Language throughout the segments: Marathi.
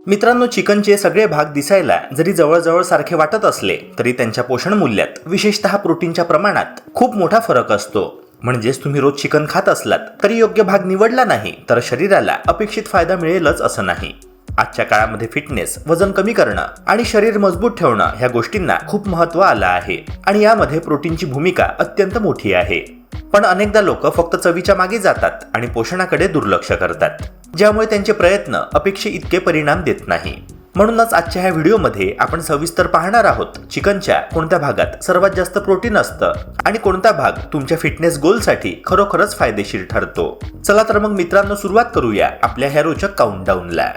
मित्रांनो, चिकनचे सगळे भाग दिसायला जरी जवळजवळ सारखे वाटत असले तरी त्यांच्या पोषण मूल्यात, विशेषतः प्रोटीनच्या प्रमाणात खूप मोठा फरक असतो. म्हणजेच तुम्ही रोज चिकन खात असलात तरी योग्य भाग निवडला नाही तर शरीराला अपेक्षित फायदा मिळेलच असं नाही. आजच्या काळामध्ये फिटनेस, वजन कमी करणं आणि शरीर मजबूत ठेवणं ह्या गोष्टींना खूप महत्त्व आलं आहे आणि यामध्ये प्रोटीनची भूमिका अत्यंत मोठी आहे. पण अनेकदा लोक फक्त चवीच्या मागे जातात आणि पोषणाकडे दुर्लक्ष करतात, ज्यामुळे त्यांचे प्रयत्न अपेक्षे इतके परिणाम देत नाही. म्हणूनच आजच्या ह्या व्हिडिओमध्ये आपण सविस्तर पाहणार आहोत चिकनच्या कोणत्या भागात सर्वात जास्त प्रोटीन असतं आणि कोणता भाग तुमच्या फिटनेस गोलसाठी खरोखरच फायदेशीर ठरतो. चला तर मग मित्रांनो, सुरुवात करूया आपल्या ह्या रोचक काउंटडाऊनला.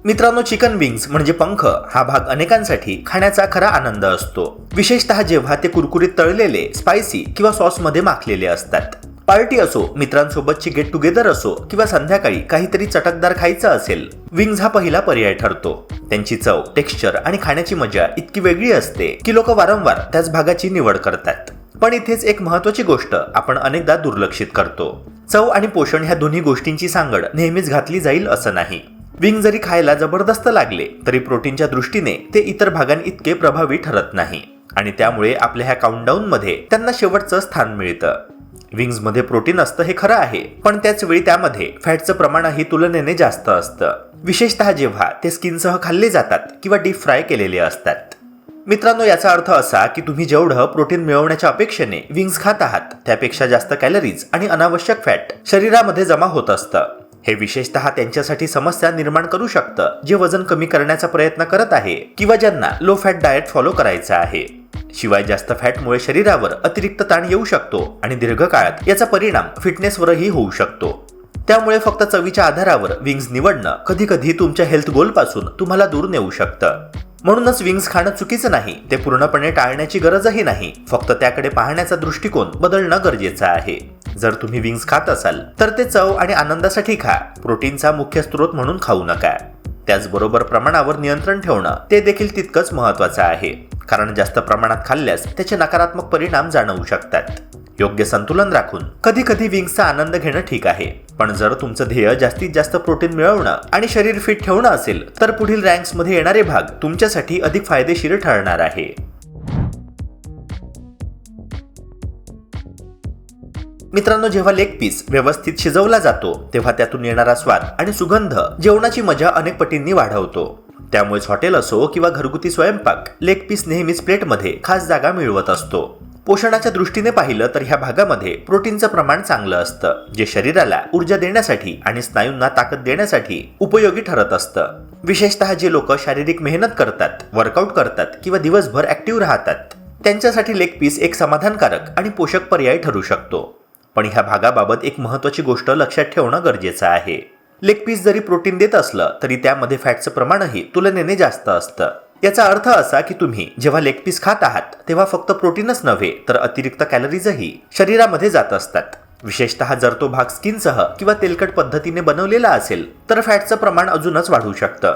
मित्रांनो, चिकन विंग्स म्हणजे पंख हा भाग अनेकांसाठी खाण्याचा खरा आनंद असतो, विशेषतः जेव्हा ते कुरकुरीत तळलेले, स्पायसी किंवा सॉसमध्ये माखलेले असतात. पार्टी असो, मित्रांसोबतची गेट टुगेदर असो किंवा संध्याकाळी काहीतरी चटकदार खायचं असेल, विंग्स हा पहिला पर्याय ठरतो. त्यांची चव, टेक्स्चर आणि खाण्याची मजा इतकी वेगळी असते की लोक वारंवार त्याच भागाची निवड करतात. पण इथेच एक महत्त्वाची गोष्ट आपण अनेकदा दुर्लक्षित करतो. चव आणि पोषण ह्या दोन्ही गोष्टींची सांगड नेहमीच घातली जाईल असं नाही. विंग जरी खायला जबरदस्त लागले तरी प्रोटीनच्या दृष्टीने ते इतर भागांइतके प्रभावी ठरत नाही आणि त्यामुळे आपल्या ह्या काउंटडाऊनमध्ये त्यांना शेवटचं स्थान मिळतं. विंग्समध्ये प्रोटीन असतं हे खरं आहे, पण त्याच वेळी त्यामध्ये फॅटचं प्रमाणही तुलनेने जास्त असतं, विशेषतः जेव्हा ते स्किनसह खाल्ले जातात किंवा डीप फ्राय केलेले असतात. मित्रांनो, याचा अर्थ असा की तुम्ही जेवढं प्रोटीन मिळवण्याच्या अपेक्षेने विंग्स खात आहात त्यापेक्षा जास्त कॅलरीज आणि अनावश्यक फॅट शरीरामध्ये जमा होत असतं. हे विशेषतः त्यांच्यासाठी समस्या निर्माण करू शकतं जे वजन कमी करण्याचा प्रयत्न करत आहे किंवा ज्यांना लो फॅट डाएट फॉलो करायचा आहे. शिवाय जास्त फॅटमुळे शरीरावर अतिरिक्त ताण येऊ शकतो आणि दीर्घकाळात याचा परिणाम फिटनेसवरही होऊ शकतो. त्यामुळे फक्त चवीच्या आधारावर विंग्स निवडणं कधी कधी तुमच्या हेल्थ गोलपासून तुम्हाला दूर नेऊ शकतं. म्हणूनच विंग्स खाणं चुकीचं नाही, ते पूर्णपणे टाळण्याची गरजही नाही, फक्त त्याकडे पाहण्याचा दृष्टिकोन बदलणं गरजेचं आहे. जर तुम्ही विंग्स खात असाल तर ते चव आणि आनंदासाठी खा, प्रोटीनचा मुख्य स्रोत म्हणून खाऊ नका. त्याचबरोबर प्रमाणावर नियंत्रण ठेवणं ते देखील तितकंच महत्त्वाचं आहे, कारण जास्त प्रमाणात खाल्ल्यास त्याचे नकारात्मक परिणाम जाणवू शकतात. योग्य संतुलन राखून कधी कधी विंग्सचा आनंद घेणं ठीक आहे, पण जर तुमचं ध्येय जास्तीत जास्त प्रोटीन मिळवणं आणि शरीर फिट ठेवणं असेल तर पुढील रँक्समध्ये येणारे भाग तुमच्यासाठी अधिक फायदेशीर ठरणार आहे. मित्रांनो, जेव्हा लेग पीस व्यवस्थित शिजवला जातो तेव्हा त्यातून येणारा स्वाद आणि सुगंध जेवणाची मजा अनेक पटींनी वाढवतो. त्यामुळेच हॉटेल असो किंवा घरगुती स्वयंपाक, लेग पीस नेहमीच प्लेटमध्ये खास जागा मिळवत असतो. पोषणाच्या दृष्टीने पाहिलं तर ह्या भागामध्ये प्रोटीनचं प्रमाण चांगलं असतं, जे शरीराला ऊर्जा देण्यासाठी आणि स्नायूंना ताकद देण्यासाठी उपयोगी ठरत असतं. विशेषतः जे लोक शारीरिक मेहनत करतात, वर्कआउट करतात किंवा दिवसभर ऍक्टिव्ह राहतात त्यांच्यासाठी लेग पीस एक समाधानकारक आणि पोषक पर्याय ठरू शकतो. पण ह्या भागाबाबत एक महत्त्वाची गोष्ट लक्षात ठेवणं गरजेचं आहे. लेग पीस जरी प्रोटीन देत असलं तरी त्यामध्ये फॅटचं प्रमाणही तुलनेने जास्त असतं. याचा अर्थ असा की तुम्ही जेव्हा लेग पीस खात आहात तेव्हा फक्त प्रोटीनच नव्हे तर अतिरिक्त कॅलरीजही शरीरामध्ये जात असतात. विशेषतः जर तो भाग स्किनसह किंवा तेलकट पद्धतीने बनवलेला असेल तर फॅटचं प्रमाण अजूनच वाढू शकतं.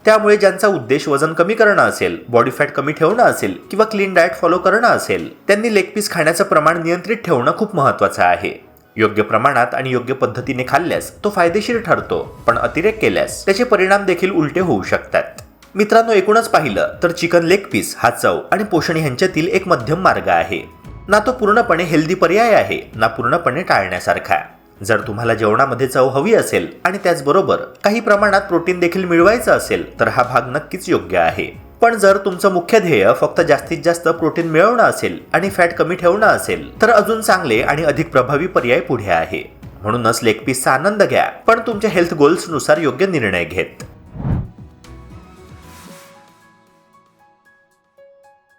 त्यामुळे ज्यांचा उद्देश वजन कमी करणं असेल, बॉडी फॅट कमी ठेवणं असेल किंवा क्लीन डाएट फॉलो करणं असेल, त्यांनी लेग पीस खाण्याचं प्रमाण नियंत्रित ठेवणं खूप महत्त्वाचं आहे. योग्य प्रमाणात आणि योग्य पद्धतीने खाल्ल्यास तो फायदेशीर ठरतो, पण अतिरेक केल्यास त्याचे परिणाम देखील उलटे होऊ शकतात. मित्रांनो, एकूणच पाहिलं तर चिकन लेग पीस हा चव आणि पोषण यांच्यातील एक मध्यम मार्ग आहे. ना तो पूर्णपणे हेल्दी पर्याय आहे, ना पूर्णपणे टाळण्यासारखा. जर तुम्हाला जेवणामध्ये चव हवी असेल आणि त्याचबरोबर काही प्रमाणात प्रोटीन देखील मिळवायचं असेल तर हा भाग नक्कीच योग्य आहे. पण जर तुमचं मुख्य ध्येय फक्त जास्तीत जास्त प्रोटीन मिळवणं असेल आणि फॅट कमी ठेवणं असेल तर अजून चांगले आणि अधिक प्रभावी पर्याय पुढे आहे. म्हणूनच लेग पीसचा आनंद घ्या, पण तुमच्या हेल्थ गोल्सनुसार योग्य निर्णय घेत.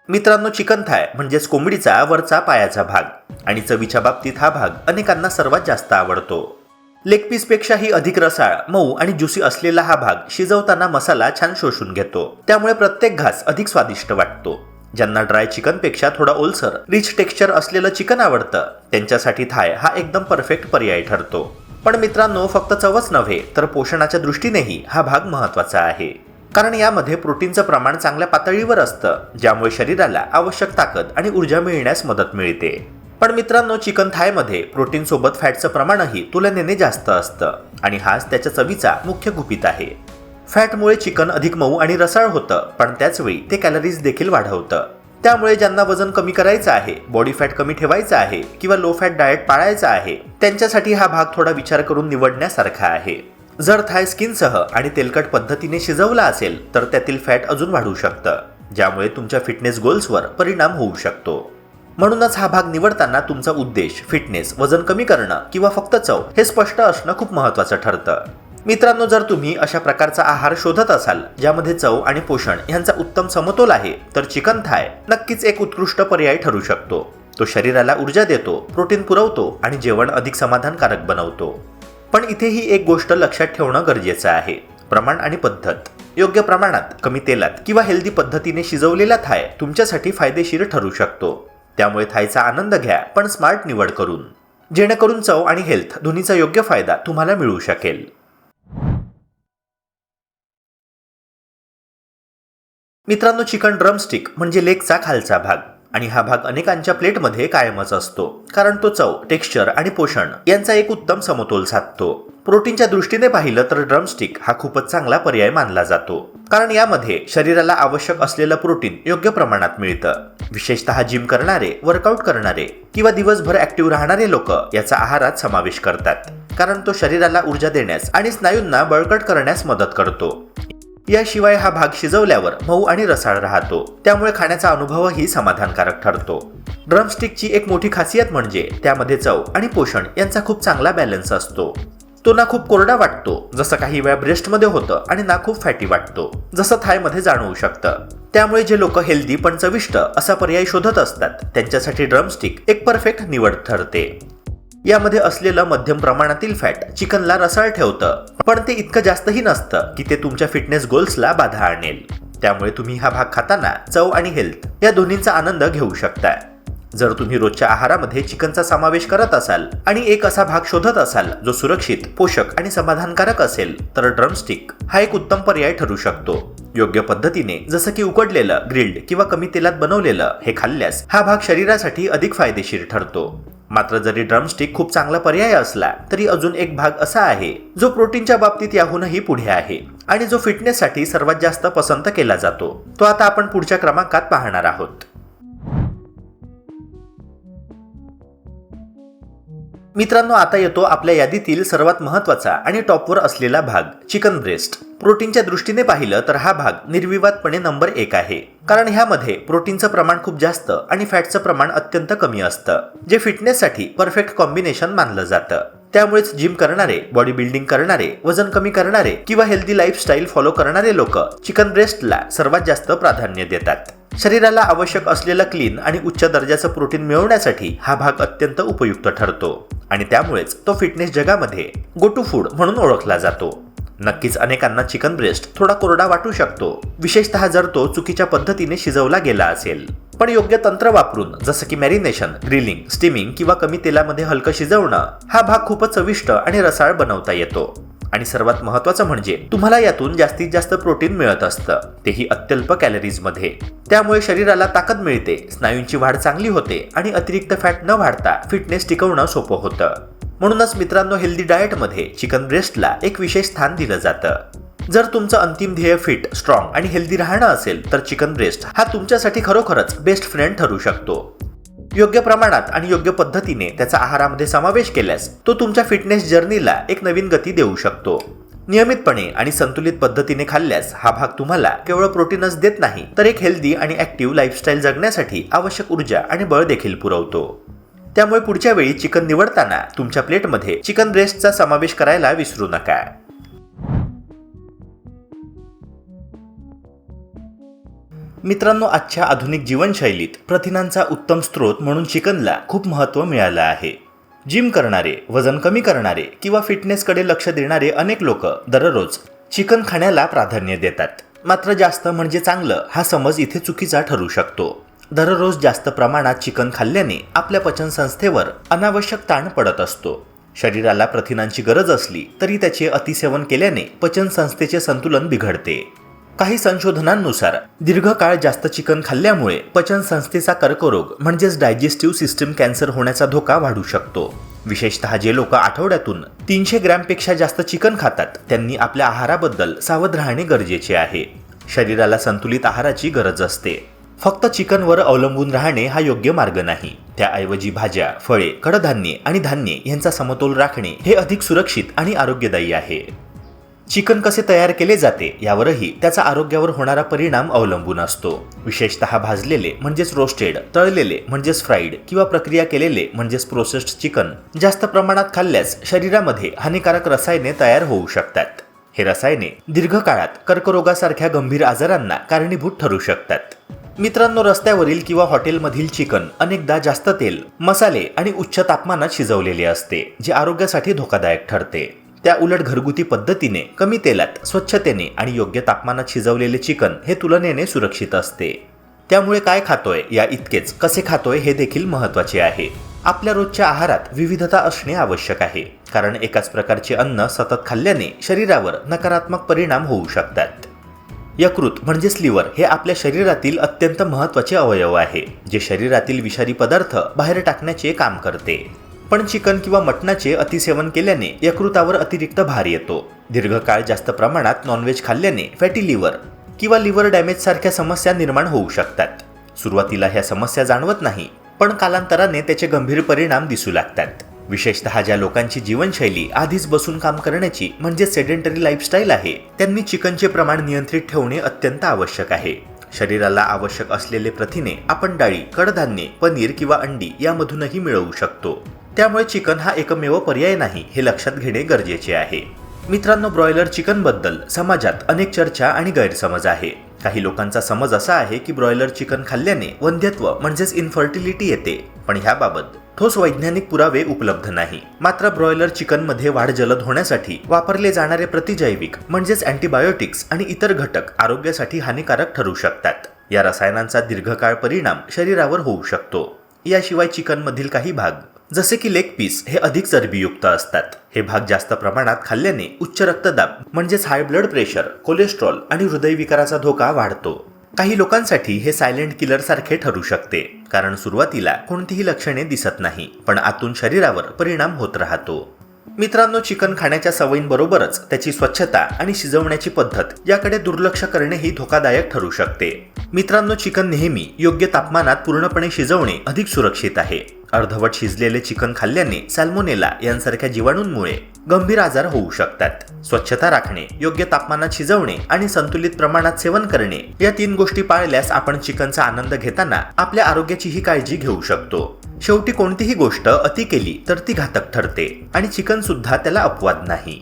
मित्रांनो, चिकन थाय म्हणजेच कोंबडीचा वरचा पायाचा भाग आणि चवीच्या बाबतीत हा भाग अनेकांना सर्वात जास्त आवडतो. लेग पीसपेक्षाही अधिक रसाळ, मऊ आणि ज्युसी असलेला हा भाग शिजवताना मसाला छान शोषून घेतो, त्यामुळे प्रत्येक घास अधिक स्वादिष्ट वाटतो. ज्यांना ड्राय चिकनपेक्षा थोडा ओलसर, रिच टेक्स्चर असलेलं चिकन आवडतं त्यांच्यासाठी थाय हा एकदम परफेक्ट पर्याय ठरतो. पण मित्रांनो, फक्त चवच नव्हे तर पोषणाच्या दृष्टीनेही हा भाग महत्त्वाचा आहे, कारण यामध्ये प्रोटीनचं प्रमाण चांगल्या पातळीवर असतं, ज्यामुळे शरीराला आवश्यक ताकद आणि ऊर्जा मिळण्यास मदत मिळते. पण मित्रांनो, चिकन थायमध्ये प्रोटीन सोबत फॅटचं प्रमाणही तुलनेने जास्त असतं आणि हाच त्याच्या चवीचा मुख्य गुपित आहे. फॅटमुळे चिकन अधिक मऊ आणि रसाळ होतं, पण त्याचवेळी ते कॅलरीज देखील वाढवतं. त्यामुळे ज्यांना वजन कमी करायचं आहे, बॉडी फॅट कमी ठेवायचं आहे किंवा लो फॅट डाएट पाळायचं आहे, त्यांच्यासाठी हा भाग थोडा विचार करून निवडण्यासारखा आहे. जर थाय स्किनसह आणि तेलकट पद्धतीने शिजवला असेल तर त्यातील फॅट अजून वाढू शकतं, ज्यामुळे तुमच्या फिटनेस गोल्सवर परिणाम होऊ शकतो. म्हणूनच हा भाग निवडताना तुमचा उद्देश फिटनेस, वजन कमी करणं किंवा फक्त चव हे स्पष्ट असणं खूप महत्त्वाचं ठरतं. मित्रांनो, जर तुम्ही अशा प्रकारचा आहार शोधत असाल ज्यामध्ये चव आणि पोषण यांचा उत्तम समतोल आहे, तर चिकन थाय नक्कीच एक उत्कृष्ट पर्याय ठरू शकतो. तो शरीराला ऊर्जा देतो, प्रोटीन पुरवतो आणि जेवण अधिक समाधानकारक बनवतो. पण इथेही एक गोष्ट लक्षात ठेवणं गरजेचं आहे: प्रमाण आणि पद्धत. योग्य प्रमाणात, कमी तेलात किंवा हेल्दी पद्धतीने शिजवलेला थाय तुमच्यासाठी फायदेशीर ठरू शकतो. त्यामुळे थायचा आनंद घ्या, पण स्मार्ट निवड करून, जेणेकरून चव आणि हेल्थ दोन्हीचा योग्य फायदा तुम्हाला मिळू शकेल. मित्रांनो, चिकन ड्रमस्टिक म्हणजे लेगचा खालचा भाग आणि हा भाग अनेकांच्या प्लेटमध्ये कायमच असतो, कारण तो चव, टेक्स्चर आणि पोषण यांचा एक उत्तम समतोल साधतो. प्रोटीनच्या दृष्टीने पाहिलं तर ड्रमस्टिक हा खूपच चांगला पर्याय मानला जातो, कारण यामध्ये शरीराला आवश्यक असलेलं प्रोटीन योग्य प्रमाणात मिळतं. विशेषतः जिम करणारे, वर्कआउट करणारे किंवा दिवसभर ऍक्टिव्ह राहणारे लोक याचा आहारात समावेश करतात, कारण तो शरीराला ऊर्जा देण्यास आणि स्नायूंना बळकट करण्यास मदत करतो. याशिवाय हा भाग शिजवल्यावर मऊ आणि रसाळ राहतो, त्यामुळे खाण्याचा अनुभवही समाधानकारक ठरतो. ड्रमस्टिकची एक मोठी खासियत म्हणजे त्यामध्ये चव आणि पोषण यांचा खूप चांगला बॅलन्स असतो. तो ना खूप कोरडा वाटतो, जसं काही वेळा ब्रेस्टमध्ये होतं, आणि ना खूप फॅटी वाटतो, जसं थायमध्ये जाणवू शकतं. त्यामुळे जे लोक हेल्दी पण चविष्ट असा पर्याय शोधत असतात त्यांच्यासाठी ड्रमस्टिक एक परफेक्ट निवड ठरते. यामध्ये असलेलं मध्यम प्रमाणातील फॅट चिकनला रसाळ ठेवतं, पण ते इतकं जास्तही नसतं की ते तुमच्या फिटनेस गोल्सला बाधा आणेल. त्यामुळे तुम्ही हा भाग खाताना चव आणि हेल्थ या दोन्हींचा आनंद घेऊ शकता. जर तुम्ही रोजच्या आहारामध्ये चिकनचा समावेश करत असाल आणि एक असा भाग शोधत असाल जो सुरक्षित, पोषक आणि समाधानकारक असेल, तर ड्रमस्टिक हा एक उत्तम पर्याय ठरू शकतो. योग्य पद्धतीने, जसं की उकडलेलं, ग्रिल्ड किंवा कमी तेलात बनवलेलं, हे खाल्ल्यास हा भाग शरीरासाठी अधिक फायदेशीर ठरतो. मात्र जरी ड्रमस्टिक खूप चांगला पर्याय असला तरी अजून एक भाग असा आहे जो प्रोटीनच्या बाबतीत याहूनही पुढे आहे आणि जो फिटनेससाठी सर्वात जास्त पसंत केला जातो. तो आता आपण पुढच्या क्रमांकात पाहणार आहोत. मित्रांनो, आता येतो आपल्या यादीतील सर्वात महत्त्वाचा आणि टॉपवर असलेला भाग, चिकन ब्रेस्ट. प्रोटीनच्या दृष्टीने पाहिलं तर हा भाग निर्विवादपणे नंबर 1 आहे, कारण ह्यामध्ये प्रोटीनचं प्रमाण खूप जास्त आणि फॅटचं प्रमाण अत्यंत कमी असतं, जे फिटनेससाठी परफेक्ट कॉम्बिनेशन मानलं जातं. त्यामुळेच जिम करणारे, बॉडी बिल्डिंग करणारे, वजन कमी करणारे किंवा हेल्दी लाईफस्टाईल फॉलो करणारे लोक चिकन ब्रेस्टला सर्वात जास्त प्राधान्य देतात. शरीराला आवश्यक असलेलं क्लीन आणि उच्च दर्जाचं प्रोटीन मिळवण्यासाठी हा भाग अत्यंत उपयुक्त ठरतो आणि त्यामुळेच तो फिटनेस जगामध्ये गो टू फूड म्हणून ओळखला जातो. नक्कीच अनेकांना चिकन ब्रेस्ट थोडा कोरडा वाटू शकतो, विशेषतः जर तो चुकीच्या पद्धतीने शिजवला गेला असेल. पण योग्य तंत्र वापरून, जसं की मॅरिनेशन, ग्रिलिंग, स्टीमिंग किंवा कमी तेलामध्ये हलकं शिजवणं, हा भाग खूपच चविष्ट आणि रसाळ बनवता येतो. आणि सर्वात महत्त्वाचं म्हणजे तुम्हाला यातून जास्तीत जास्त प्रोटीन मिळत असतं, तेही अत्यल्प कॅलरीजमध्ये. त्यामुळे शरीराला ताकद मिळते, स्नायूंची वाढ चांगली होते आणि अतिरिक्त फॅट न वाढता फिटनेस टिकवणं सोपं होतं. म्हणूनच मित्रांनो, हेल्दी डाएटमध्ये चिकन ब्रेस्टला एक विशेष स्थान दिलं जातं. जर तुमचं अंतिम ध्येय फिट, स्ट्रॉंग आणि हेल्दी राहणं असेल तर चिकन ब्रेस्ट हा तुमच्यासाठी खरोखरच बेस्ट फ्रेंड ठरू शकतो. योग्य प्रमाणात आणि योग्य पद्धतीने त्याचा आहारामध्ये समावेश केल्यास तो तुमच्या फिटनेस जर्नीला एक नवीन गती देऊ शकतो. नियमितपणे आणि संतुलित पद्धतीने खाल्ल्यास हा भाग तुम्हाला केवळ प्रोटीनच देत नाही, तर एक हेल्दी आणि ऍक्टिव्ह लाईफस्टाईल जगण्यासाठी आवश्यक ऊर्जा आणि बळ देखील पुरवतो. त्यामुळे पुढच्या वेळी चिकन निवडताना तुमच्या प्लेटमध्ये चिकन ब्रेस्टचा समावेश करायला विसरू नका. मित्रांनो, आजच्या आधुनिक जीवनशैलीत प्रथिनांचा उत्तम स्रोत म्हणून चिकनला खूप महत्त्व मिळालं आहे. जिम करणारे, वजन कमी करणारे किंवा फिटनेसकडे लक्ष देणारे अनेक लोक दररोज चिकन खाण्याला प्राधान्य देतात. मात्र जास्त म्हणजे चांगलं हा समज इथे चुकीचा ठरू शकतो. दररोज जास्त प्रमाणात चिकन खाल्ल्याने आपल्या पचनसंस्थेवर अनावश्यक ताण पडत असतो. शरीराला प्रथिनांची गरज असली तरी त्याचे अतिसेवन केल्याने पचनसंस्थेचे संतुलन बिघडते. काही संशोधनांनुसार दीर्घकाळ जास्त चिकन खाल्ल्यामुळे पचन संस्थेचा कर्करोग म्हणजेच डायजेस्टिव्ह सिस्टीम कॅन्सर होण्याचा धोका वाढू शकतो. विशेषतः जे लोक आठवड्यातून 300 ग्रॅमपेक्षा जास्त चिकन खातात त्यांनी आपल्या आहाराबद्दल सावध राहणे गरजेचे आहे. शरीराला संतुलित आहाराची गरज असते. फक्त चिकनवर अवलंबून राहणे हा योग्य मार्ग नाही. त्याऐवजी भाज्या, फळे, कडधान्ये आणि धान्ये यांचा समतोल राखणे हे अधिक सुरक्षित आणि आरोग्यदायी आहे. चिकन कसे तयार केले जाते यावरही त्याचा आरोग्यावर होणारा परिणाम अवलंबून असतो. विशेषतः भाजलेले म्हणजेच रोस्टेड, तळलेले म्हणजेच फ्राईड किंवा प्रक्रिया केलेले म्हणजेच प्रोसेस्ड चिकन जास्त प्रमाणात खाल्ल्यास शरीरामध्ये हानिकारक रसायने तयार होऊ शकतात. हे रसायने दीर्घकाळात कर्करोगासारख्या गंभीर आजारांना कारणीभूत ठरू शकतात. मित्रांनो, रस्त्यावरील किंवा हॉटेलमधील चिकन अनेकदा जास्त तेल, मसाले आणि उच्च तापमानात शिजवलेले असते, जे आरोग्यासाठी धोकादायक ठरते. त्या उलट घरगुती पद्धतीने कमी तेलात, स्वच्छतेने आणि योग्य तापमानात शिजवलेले चिकन हे तुलनेने सुरक्षित असते. त्यामुळे काय खातोय या इतकेच कसे खातोय हे देखील महत्त्वाचे आहे. आपल्या रोजच्या आहारात विविधता असणे आवश्यक आहे, कारण एकाच प्रकारचे अन्न सतत खाल्ल्याने शरीरावर नकारात्मक परिणाम होऊ शकतात. यकृत म्हणजेच लिव्हर हे आपल्या शरीरातील अत्यंत महत्त्वाचे अवयव आहे, जे शरीरातील विषारी पदार्थ बाहेर टाकण्याचे काम करते. पण चिकन किंवा मटणाचे अतिसेवन केल्याने यकृतावर अतिरिक्त भार येतो. दीर्घकाळ जास्त प्रमाणात नॉनव्हेज खाल्ल्याने फॅटी लिव्हर किंवा लिव्हर डॅमेज सारख्या समस्या निर्माण होऊ शकतात. सुरुवातीला ह्या समस्या जाणवत नाही, पण कालांतराने त्याचे गंभीर परिणाम दिसू लागतात. विशेषतः ज्या लोकांची जीवनशैली आधीच बसून काम करण्याची म्हणजे सेडेंटरी लाईफस्टाईल आहे, त्यांनी चिकनचे प्रमाण नियंत्रित ठेवणे अत्यंत आवश्यक आहे. शरीराला आवश्यक असलेले प्रथिने आपण डाळी, कडधान्ये, पनीर किंवा अंडी यामधूनही मिळवू शकतो. त्यामुळे चिकन हा एकमेव पर्याय नाही हे लक्षात घेणे गरजेचे आहे. मित्रांनो, ब्रॉयलर चिकन बद्दल समाजात अनेक चर्चा आणि गैरसमज आहे. काही लोकांचा समज असा आहे की ब्रॉयलर चिकन खाल्ल्याने वंध्यत्व म्हणजेच इन्फर्टिलिटी येते, पण ह्याबाबत ठोस वैज्ञानिक पुरावे उपलब्ध नाही. मात्र ब्रॉयलर चिकनमध्ये वाढ जलद होण्यासाठी वापरले जाणारे प्रतिजैविक म्हणजेच अँटीबायोटिक्स आणि इतर घटक आरोग्यासाठी हानिकारक ठरू शकतात. या रसायनांचा दीर्घकाळ परिणाम शरीरावर होऊ शकतो. याशिवाय चिकनमधील काही भाग जसे की लेग पीस हे अधिक चरबीयुक्त असतात. हे भाग जास्त प्रमाणात खाल्ल्याने उच्च रक्तदाब म्हणजेच हाय ब्लड प्रेशर, कोलेस्ट्रॉल आणि हृदयविकाराचा धोका वाढतो. काही लोकांसाठी हे सायलेंट किलर सारखे ठरू शकते, कारण सुरुवातीला कोणतीही लक्षणे दिसत नाही, पण आतून शरीरावर परिणाम होत राहतो. मित्रांनो, चिकन खाण्याच्या सवयींबरोबरच त्याची स्वच्छता आणि शिजवण्याची पद्धत याकडे दुर्लक्ष करणे ही धोकादायक ठरू शकते. मित्रांनो, चिकन नेहमी योग्य तापमानात पूर्णपणे शिजवणे अधिक सुरक्षित आहे. अर्धवट शिजलेले चिकन खाल्ल्याने सॅल्मोनेला यांसारख्या जीवाणूंमुळे गंभीर आजार होऊ शकतात. स्वच्छता राखणे, योग्य तापमानात शिजवणे आणि संतुलित प्रमाणात सेवन करणे या 3 गोष्टी पाळल्यास आपण चिकनचा आनंद घेताना आपल्या आरोग्याचीही काळजी घेऊ शकतो. शेवटी कोणतीही गोष्ट अति केली तर ती घातक ठरते आणि चिकन सुद्धा त्याला अपवाद नाही.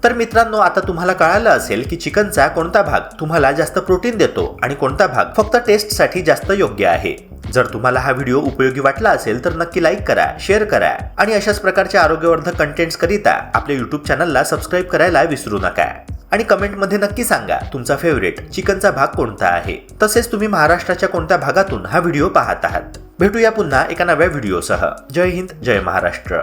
तर मित्रांनो, आता तुम्हाला कळालं असेल की चिकनचा कोणता भाग तुम्हाला जास्त प्रोटीन देतो आणि कोणता भाग फक्त टेस्टसाठी जास्त योग्य आहे. जर तुम्हाला हा व्हिडिओ उपयोगी वाटला असेल तर नक्की लाईक करा, शेअर करा आणि अशाच प्रकारच्या आरोग्यवर्धक कंटेंट्स करिता आपल्या YouTube चॅनलला सबस्क्राईब करायला विसरू नका. आणि कमेंटमध्ये नक्की सांगा तुमचा फेवरेट चिकनचा भाग कोणता आहे. तसेच तुम्ही महाराष्ट्राच्या कोणत्या भागातून हा व्हिडिओ पाहत आहात. भेटूया पुन्हा एका नव्या व्हिडिओसह. जय हिंद, जय महाराष्ट्र.